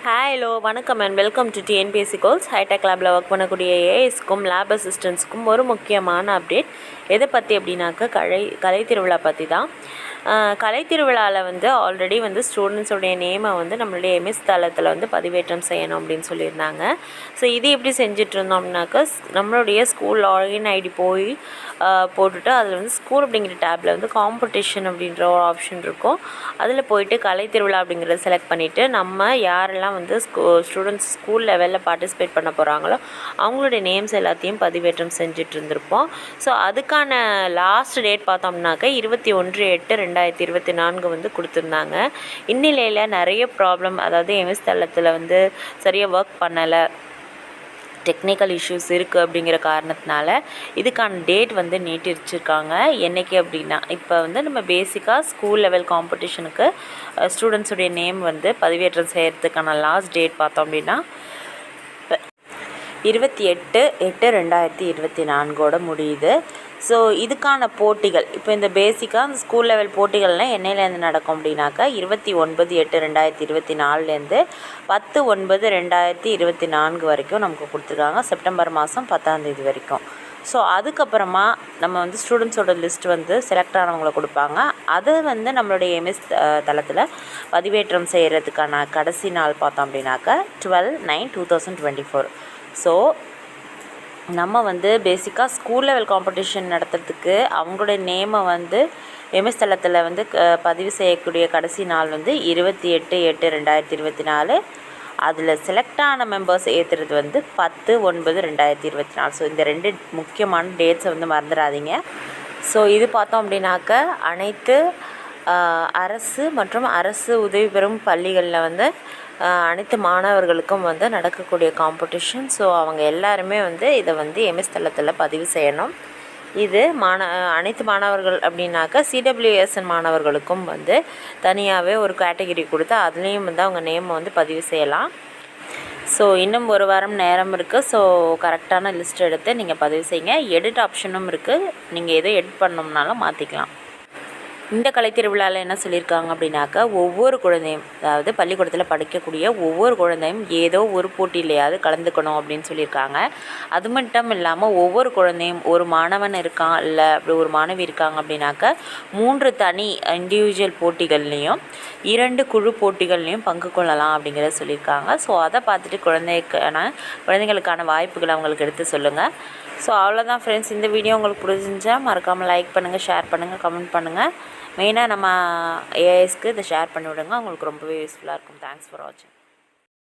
Hi hello வணக்கம் and welcome to TNPSC goals. Hitech லேபில் work பண்ணக்கூடிய ஏஎஸ்க்கும் லேப் அசிஸ்டன்ஸுக்கும் ஒரு முக்கியமான அப்டேட். எதை பற்றி அப்படின்னாக்க கலை திருவிழா பற்றி தான். கலை திருவிழாவில் ஆல்ரெடி ஸ்டூடெண்ட்ஸோடைய நேமை நம்மளுடைய எம்எஸ் தளத்தில் பதிவேற்றம் செய்யணும் அப்படின்னு சொல்லியிருந்தாங்க. ஸோ இது எப்படி செஞ்சிட்ருந்தோம் அப்படின்னாக்கா, நம்மளுடைய ஸ்கூல் லாகின் ஐடி போய் போட்டுட்டு அதில் ஸ்கூல் அப்படிங்கிற டேப்பில் காம்படிஷன் அப்படின்ற ஒரு ஆப்ஷன் இருக்கும். அதில் போயிட்டு கலை திருவிழா அப்படிங்கிறத செலக்ட் பண்ணிவிட்டு நம்ம யாரெல்லாம் ஸ்டூடெண்ட்ஸ் ஸ்கூல் லெவலில் பார்ட்டிசிபேட் பண்ண போகிறாங்களோ அவங்களுடைய நேம்ஸ் எல்லாத்தையும் பதிவேற்றம் செஞ்சுட்டு இருந்திருப்போம். ஸோ அதுக்கான லாஸ்ட் டேட் பார்த்தோம்னாக்கா 21/8/2024 கொடுத்துருந்தாங்க. இந்நிலையில் நிறைய ப்ராப்ளம், அதாவது எம்எஸ் தளத்தில் சரியாக ஒர்க் பண்ணலை, டெக்னிக்கல் இஷ்யூஸ் இருக்குது அப்படிங்கிற காரணத்தினால இதுக்கான டேட் நீட்டிச்சிருக்காங்க. என்றைக்கு அப்படின்னா, இப்போ நம்ம பேசிக்காக ஸ்கூல் லெவல் காம்படிஷனுக்கு ஸ்டூடெண்ட்ஸுடைய நேம் பதிவேற்றம் செய்கிறதுக்கான லாஸ்ட் டேட் பார்த்தோம் அப்படின்னா 28/8/2024 முடியுது. ஸோ இதுக்கான போட்டிகள் இப்போ இந்த பேசிக்காக அந்த ஸ்கூல் லெவல் போட்டிகள்லாம் என்னையிலேருந்து நடக்கும் அப்படின்னாக்கா 29/8/2024 10/9/2024 வரைக்கும் நமக்கு கொடுத்துருக்காங்க. செப்டம்பர் மாதம் 10ஆம் தேதி வரைக்கும். ஸோ அதுக்கப்புறமா நம்ம ஸ்டூடெண்ட்ஸோட லிஸ்ட் செலக்ட் ஆனவங்களை கொடுப்பாங்க. அதை நம்மளுடைய எம்எஸ் தளத்தில் பதிவேற்றம் செய்கிறதுக்கான கடைசி நாள் பார்த்தோம் அப்படின்னாக்கா 12/9/2024. ஸோ நம்ம பேசிக்காக ஸ்கூல் லெவல் காம்படிஷன் நடத்துறதுக்கு அவங்களுடைய நேமை எம்எஸ் தளத்தில் பதிவு செய்யக்கூடிய கடைசி நாள் 28/8/2024. அதில் செலக்ட் ஆன மெம்பர்ஸ் ஏற்றுறது 10/9/2024. ஸோ இந்த ரெண்டு முக்கியமான டேட்ஸை மறந்துடாதீங்க. ஸோ இது பார்த்தோம் அப்படின்னாக்க அனைத்து அரசு மற்றும் அரசு உதவி பெறும் பள்ளிகளில் அனைத்து மாணவர்களுக்கும் நடக்கக்கூடிய காம்படிஷன். ஸோ அவங்க எல்லாருமே இதை எம்எஸ் தளத்தில் பதிவு செய்யணும். இது அனைத்து மாணவர்கள் அப்படின்னாக்கா சிடபிள்யூஎஸ்என் மாணவர்களுக்கும் தனியாகவே ஒரு கேட்டகிரி கொடுத்து அதுலேயும் அவங்க நேமை பதிவு செய்யலாம். ஸோ இன்னும் ஒரு வாரம் நேரம் இருக்குது. ஸோ கரெக்டான லிஸ்ட் எடுத்து நீங்கள் பதிவு செய்யுங்க. எடிட் ஆப்ஷனும் இருக்குது, நீங்கள் எதை எடிட் பண்ணணும்னாலும் மாற்றிக்கலாம். இந்த கலை திருவிழாவில் என்ன சொல்லியிருக்காங்க அப்படின்னாக்கா, ஒவ்வொரு குழந்தையும், அதாவது பள்ளிக்கூடத்தில் படிக்கக்கூடிய ஒவ்வொரு குழந்தையும் ஏதோ ஒரு போட்டியிலையாவது கலந்துக்கணும் அப்படின்னு சொல்லியிருக்காங்க. அது மட்டும் இல்லாமல் ஒவ்வொரு குழந்தையும், ஒரு மாணவன் இருக்கான் இல்லை அப்படி ஒரு மாணவி இருக்காங்க அப்படின்னாக்கா 3 தனி இண்டிவிஜுவல் போட்டிகள்லேயும் 2 குழு போட்டிகள்லேயும் பங்கு கொள்ளலாம் அப்படிங்கிறத சொல்லியிருக்காங்க. ஸோ அதை பார்த்துட்டு குழந்தைங்களுக்கான வாய்ப்புகளை அவங்களுக்கு எடுத்து சொல்லுங்கள். ஸோ அவ்வளோதான் ஃப்ரெண்ட்ஸ். இந்த வீடியோ உங்களுக்கு பிடிச்சிருந்துச்சா மறக்காமல் லைக் பண்ணுங்கள், ஷேர் பண்ணுங்கள், கமெண்ட் பண்ணுங்கள். மெயினாக நம்ம ஏஐஎஸ்க்கு இதை ஷேர் பண்ணி விடுங்க, உங்களுக்கு ரொம்பவே யூஸ்ஃபுல்லாக இருக்கும். தேங்க்ஸ் ஃபார் வாட்சிங்.